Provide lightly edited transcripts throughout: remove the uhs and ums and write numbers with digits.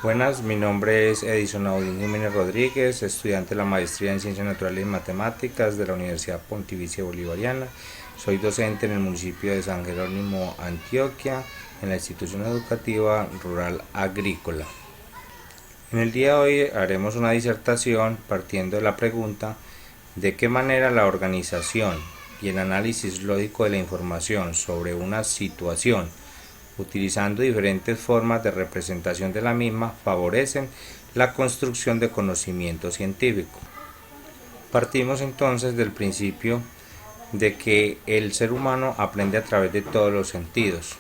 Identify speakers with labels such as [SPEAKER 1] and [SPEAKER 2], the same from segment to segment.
[SPEAKER 1] Buenas, mi nombre es Edison Audín Jiménez Rodríguez, estudiante de la Maestría en Ciencias Naturales y Matemáticas de la Universidad Pontificia Bolivariana. Soy docente en el municipio de San Jerónimo, Antioquia, en la institución educativa rural agrícola. En el día de hoy haremos una disertación partiendo de la pregunta de qué manera la organización y el análisis lógico de la información sobre una situación, utilizando diferentes formas de representación de la misma, favorecen la construcción de conocimiento científico. Partimos entonces del principio de que el ser humano aprende a través de todos los sentidos,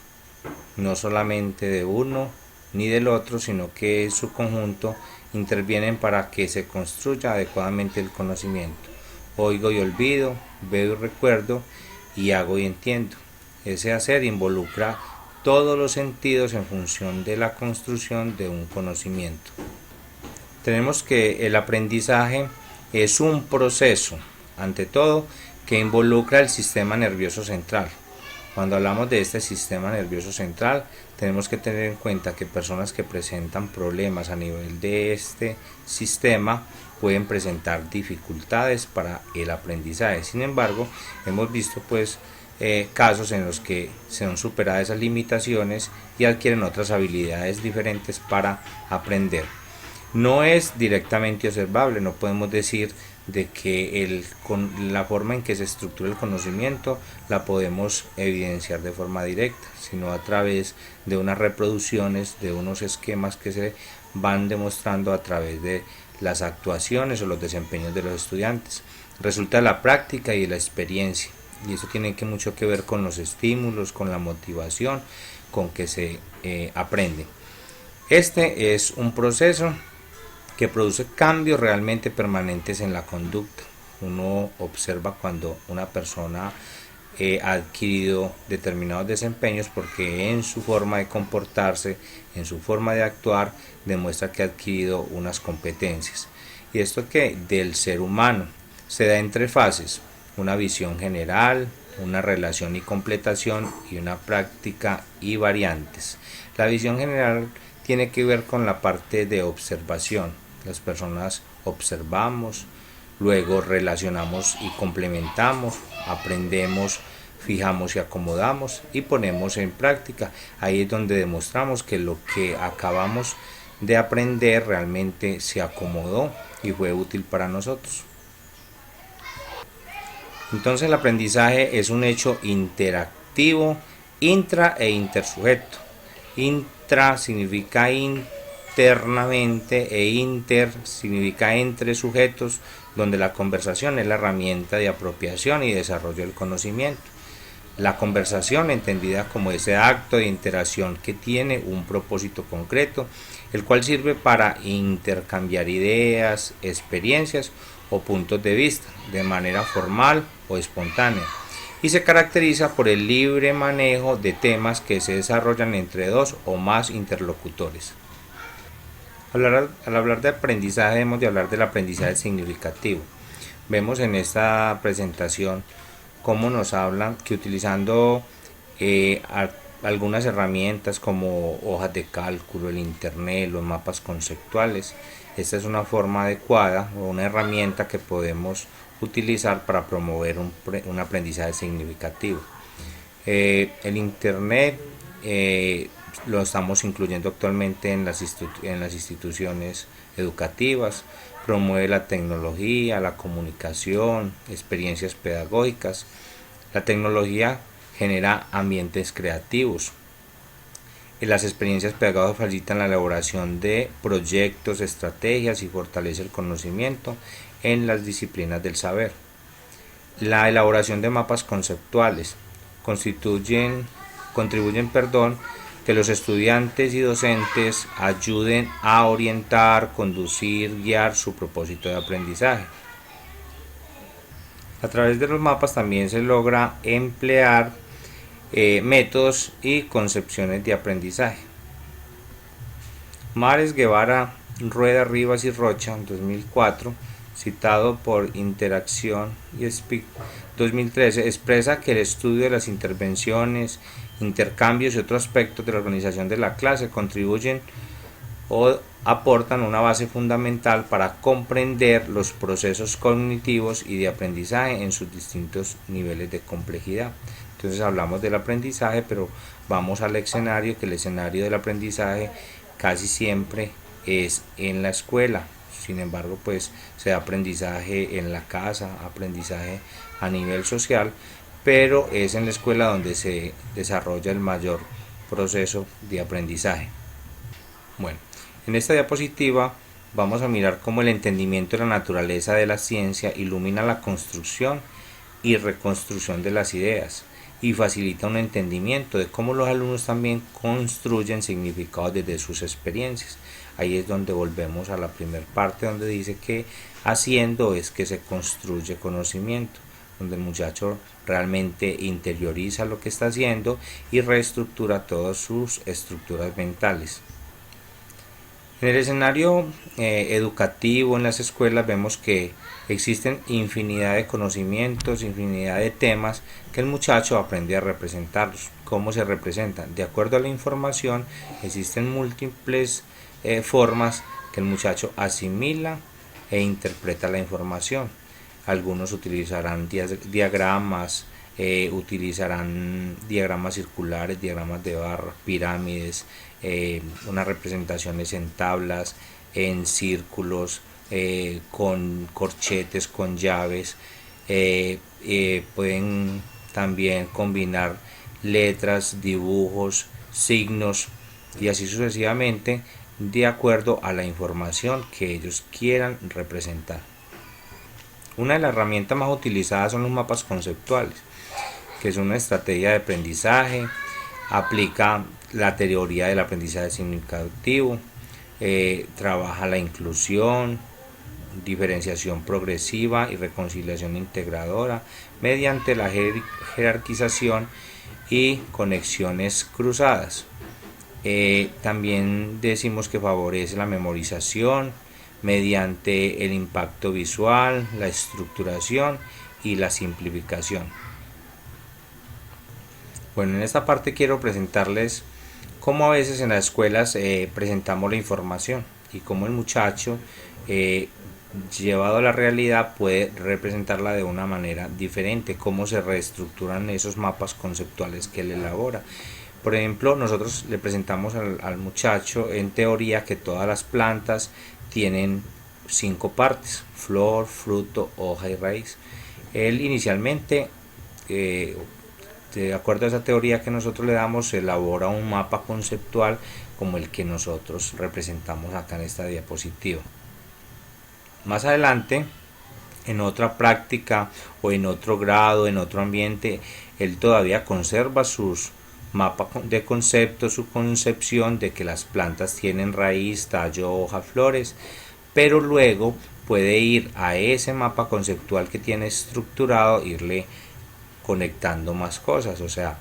[SPEAKER 1] no solamente de uno ni del otro, sino que en su conjunto intervienen para que se construya adecuadamente el conocimiento. Oigo y olvido, veo y recuerdo, y hago y entiendo. Ese hacer involucra todos los sentidos en función de la construcción de un conocimiento. Tenemos que el aprendizaje es un proceso, ante todo, que involucra el sistema nervioso central. Cuando hablamos de este sistema nervioso central, tenemos que tener en cuenta que personas que presentan problemas a nivel de este sistema pueden presentar dificultades para el aprendizaje. Sin embargo, hemos visto casos en los que son superadas esas limitaciones y adquieren otras habilidades diferentes para aprender. No es directamente observable, no podemos decir de que la forma en que se estructura el conocimiento la podemos evidenciar de forma directa, sino a través de unas reproducciones, de unos esquemas que se van demostrando a través de las actuaciones o los desempeños de los estudiantes. Resulta de la práctica y de la experiencia, y eso tiene mucho que ver con los estímulos, con la motivación con que se aprende. Este es un proceso que produce cambios realmente permanentes en la conducta. Uno observa cuando una persona ha adquirido determinados desempeños porque en su forma de comportarse, en su forma de actuar, demuestra que ha adquirido unas competencias. Y esto que del ser humano se da en tres fases: una visión general, una relación y completación, y una práctica y variantes. La visión general tiene que ver con la parte de observación. Las personas observamos, luego relacionamos y complementamos, aprendemos, fijamos y acomodamos y ponemos en práctica. Ahí es donde demostramos que lo que acabamos de aprender realmente se acomodó y fue útil para nosotros. Entonces el aprendizaje es un hecho interactivo, intra e intersujeto. Intra significa internamente e inter significa entre sujetos, donde la conversación es la herramienta de apropiación y desarrollo del conocimiento. La conversación, entendida como ese acto de interacción que tiene un propósito concreto, el cual sirve para intercambiar ideas, experiencias o puntos de vista de manera formal o espontánea, y se caracteriza por el libre manejo de temas que se desarrollan entre dos o más interlocutores. Al hablar de aprendizaje, debemos de hablar del aprendizaje significativo. Vemos en esta presentación cómo nos hablan que utilizando algunas herramientas como hojas de cálculo, el internet, los mapas conceptuales, esta es una forma adecuada o una herramienta que podemos utilizar para promover un aprendizaje significativo. El internet lo estamos incluyendo actualmente en las instituciones educativas. Promueve la tecnología, la comunicación, experiencias pedagógicas. La tecnología genera ambientes creativos. Las experiencias pedagógicas facilitan la elaboración de proyectos, estrategias y fortalece el conocimiento en las disciplinas del saber. La elaboración de mapas conceptuales contribuyen que los estudiantes y docentes ayuden a orientar, conducir, guiar su propósito de aprendizaje. A través de los mapas también se logra emplear métodos y concepciones de aprendizaje. Mares Guevara, Rueda, Rivas y Rocha, 2004, citado por Interacción y Speak 2013, expresa que el estudio de las intervenciones, intercambios y otros aspectos de la organización de la clase contribuyen o aportan una base fundamental para comprender los procesos cognitivos y de aprendizaje en sus distintos niveles de complejidad. Entonces hablamos del aprendizaje, pero vamos al escenario, que el escenario del aprendizaje casi siempre es en la escuela. Sin embargo, pues se da aprendizaje en la casa, aprendizaje a nivel social, pero es en la escuela donde se desarrolla el mayor proceso de aprendizaje. Bueno, en esta diapositiva vamos a mirar cómo el entendimiento de la naturaleza de la ciencia ilumina la construcción y reconstrucción de las ideas y facilita un entendimiento de cómo los alumnos también construyen significados desde sus experiencias. Ahí es donde volvemos a la primera parte, donde dice que haciendo es que se construye conocimiento, donde el muchacho realmente interioriza lo que está haciendo y reestructura todas sus estructuras mentales. En el escenario educativo en las escuelas vemos que existen infinidad de conocimientos, infinidad de temas que el muchacho aprende a representarlos. ¿Cómo se representan? De acuerdo a la información, existen múltiples formas que el muchacho asimila e interpreta la información. Algunos utilizarán diagramas, utilizarán diagramas circulares, diagramas de barra, pirámides, unas representaciones en tablas, en círculos, con corchetes, con llaves. Pueden también combinar letras, dibujos, signos y así sucesivamente, de acuerdo a la información que ellos quieran representar. Una de las herramientas más utilizadas son los mapas conceptuales, que es una estrategia de aprendizaje, aplica la teoría del aprendizaje significativo, trabaja la inclusión, diferenciación progresiva y reconciliación integradora mediante la jerarquización y conexiones cruzadas. También decimos que favorece la memorización mediante el impacto visual, la estructuración y la simplificación. Bueno, en esta parte quiero presentarles cómo a veces en las escuelas presentamos la información y cómo el muchacho, llevado a la realidad, puede representarla de una manera diferente, cómo se reestructuran esos mapas conceptuales que él elabora. Por ejemplo, nosotros le presentamos al muchacho en teoría que todas las plantas tienen 5 partes: flor, fruto, hoja y raíz. Él inicialmente, de acuerdo a esa teoría que nosotros le damos, elabora un mapa conceptual como el que nosotros representamos acá en esta diapositiva. Más adelante, en otra práctica o en otro grado, en otro ambiente, él todavía conserva sus mapas de conceptos, su concepción de que las plantas tienen raíz, tallo, hoja, flores, pero luego puede ir a ese mapa conceptual que tiene estructurado, irle conectando más cosas, o sea,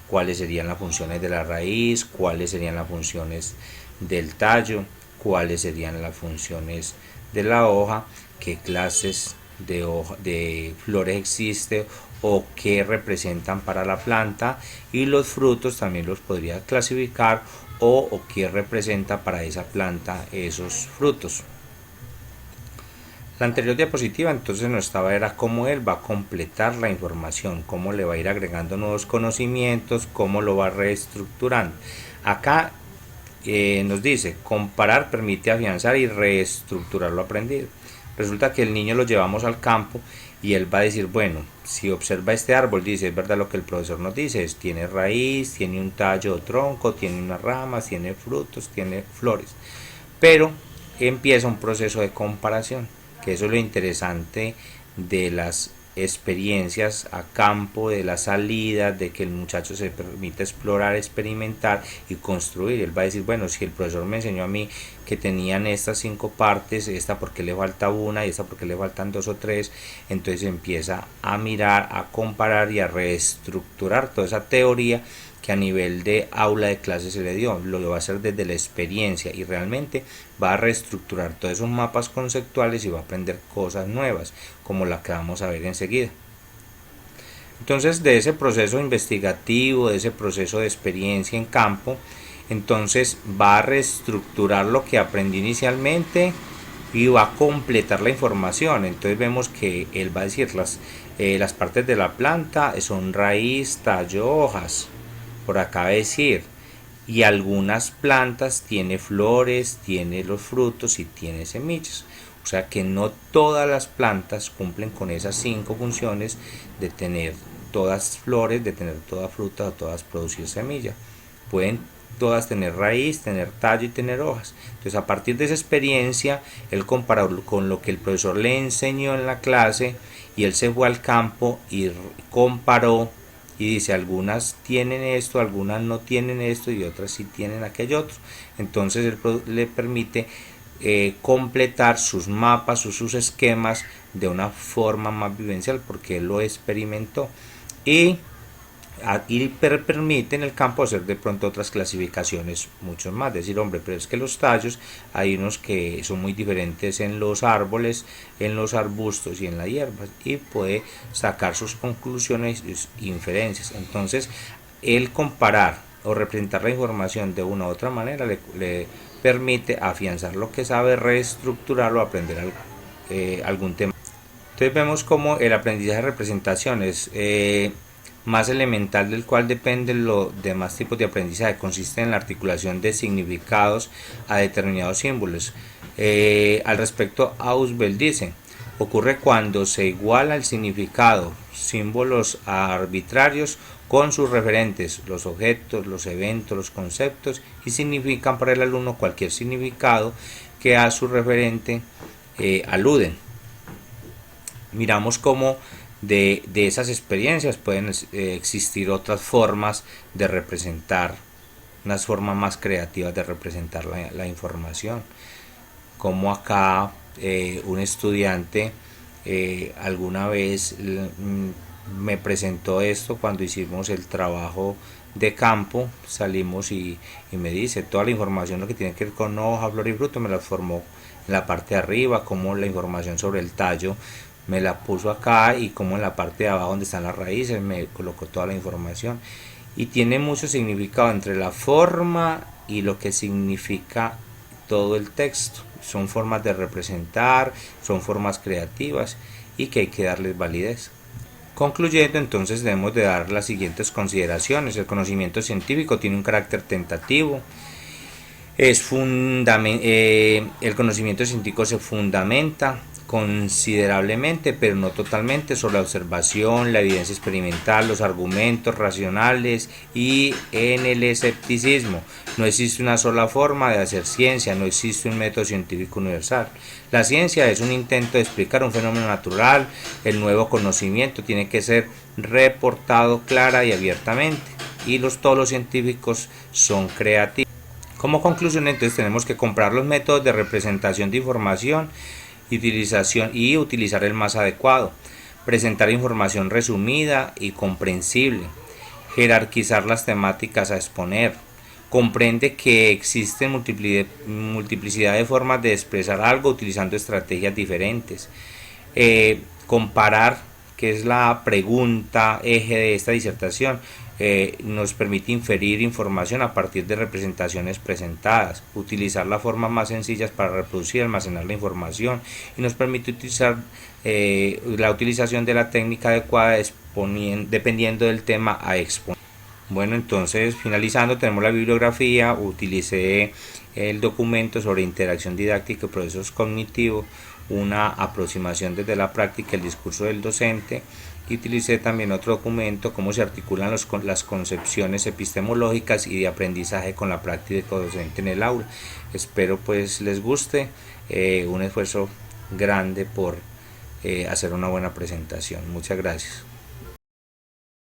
[SPEAKER 1] cuáles serían las funciones de la raíz, cuáles serían las funciones del tallo, cuáles serían las funciones de la hoja, qué clases de flores existe o qué representan para la planta, y los frutos también los podría clasificar o qué representa para esa planta esos frutos. La anterior diapositiva entonces nos estaba era cómo él va a completar la información, cómo le va a ir agregando nuevos conocimientos, cómo lo va reestructurando. Acá nos dice, comparar permite afianzar y reestructurar lo aprendido. Resulta que el niño lo llevamos al campo y él va a decir, bueno, si observa este árbol, dice, es verdad lo que el profesor nos dice, tiene raíz, tiene un tallo o tronco, tiene unas ramas, tiene frutos, tiene flores. Pero empieza un proceso de comparación, que eso es lo interesante de las experiencias a campo, de la salida, de que el muchacho se permite explorar, experimentar y construir. Él va a decir, bueno, si el profesor me enseñó a mí que tenían estas 5 partes, esta porque le falta una y esta porque le faltan 2 o 3, entonces empieza a mirar, a comparar y a reestructurar toda esa teoría que a nivel de aula de clase se le dio. Lo va a hacer desde la experiencia y realmente va a reestructurar todos esos mapas conceptuales y va a aprender cosas nuevas, como la que vamos a ver enseguida. Entonces, de ese proceso investigativo, de ese proceso de experiencia en campo, Entonces va a reestructurar lo que aprendí inicialmente y va a completar la información. Entonces vemos que él va a decir las partes de la planta son raíz, tallo, hojas. Por acá va a decir, y algunas plantas tiene flores, tiene los frutos y tiene semillas. O sea que no todas las plantas cumplen con esas 5 funciones de tener todas flores, de tener todas frutas o todas producir semilla. Pueden todas tener raíz, tener tallo y tener hojas. Entonces a partir de esa experiencia, él comparó con lo que el profesor le enseñó en la clase y él se fue al campo y comparó y dice, algunas tienen esto, algunas no tienen esto y otras sí tienen aquello otro. Entonces él le permite completar sus mapas o sus esquemas de una forma más vivencial porque él lo experimentó y permite en el campo hacer de pronto otras clasificaciones mucho más, decir, hombre, pero es que los tallos hay unos que son muy diferentes en los árboles, en los arbustos y en las hierbas, y puede sacar sus conclusiones e inferencias. Entonces el comparar o representar la información de una u otra manera le permite afianzar lo que sabe, reestructurarlo, aprender algún tema. Entonces vemos como el aprendizaje de representaciones más elemental, del cual dependen los demás tipos de aprendizaje, consiste en la articulación de significados a determinados símbolos. Al respecto, Ausubel dice, ocurre cuando se iguala el significado, símbolos arbitrarios con sus referentes, los objetos, los eventos, los conceptos, y significan para el alumno cualquier significado que a su referente aluden. Miramos cómo de esas experiencias pueden existir otras formas de representar, unas formas más creativas de representar la información. Como acá un estudiante alguna vez me presentó esto cuando hicimos el trabajo de campo, salimos y me dice, toda la información lo que tiene que ver con hoja, flor y fruto me la formó en la parte de arriba, como la información sobre el tallo me la puso acá, y como en la parte de abajo donde están las raíces me colocó toda la información, y tiene mucho significado entre la forma y lo que significa todo el texto. Son formas de representar, son formas creativas y que hay que darles validez. Concluyendo, entonces debemos de dar las siguientes consideraciones. El conocimiento científico tiene un carácter tentativo. El conocimiento científico se fundamenta considerablemente, pero no totalmente, sobre la observación, la evidencia experimental, los argumentos racionales y en el escepticismo. No existe una sola forma de hacer ciencia, no existe un método científico universal. La ciencia es un intento de explicar un fenómeno natural. El nuevo conocimiento tiene que ser reportado clara y abiertamente, y todos los científicos son creativos. Como conclusión, entonces, tenemos que comparar los métodos de representación de información y utilizar el más adecuado, presentar información resumida y comprensible, jerarquizar las temáticas a exponer, comprende que existen multiplicidad de formas de expresar algo utilizando estrategias diferentes, comparar, que es la pregunta eje de esta disertación, nos permite inferir información a partir de representaciones presentadas, utilizar las formas más sencillas para reproducir y almacenar la información, y nos permite utilizar la utilización de la técnica adecuada dependiendo del tema a exponer. Bueno, entonces finalizando, tenemos la bibliografía. Utilicé el documento sobre interacción didáctica y procesos cognitivos, una aproximación desde la práctica, el discurso del docente, y utilicé también otro documento, cómo se articulan las concepciones epistemológicas y de aprendizaje con la práctica docente en el aula. Espero pues les guste, un esfuerzo grande por hacer una buena presentación. Muchas gracias.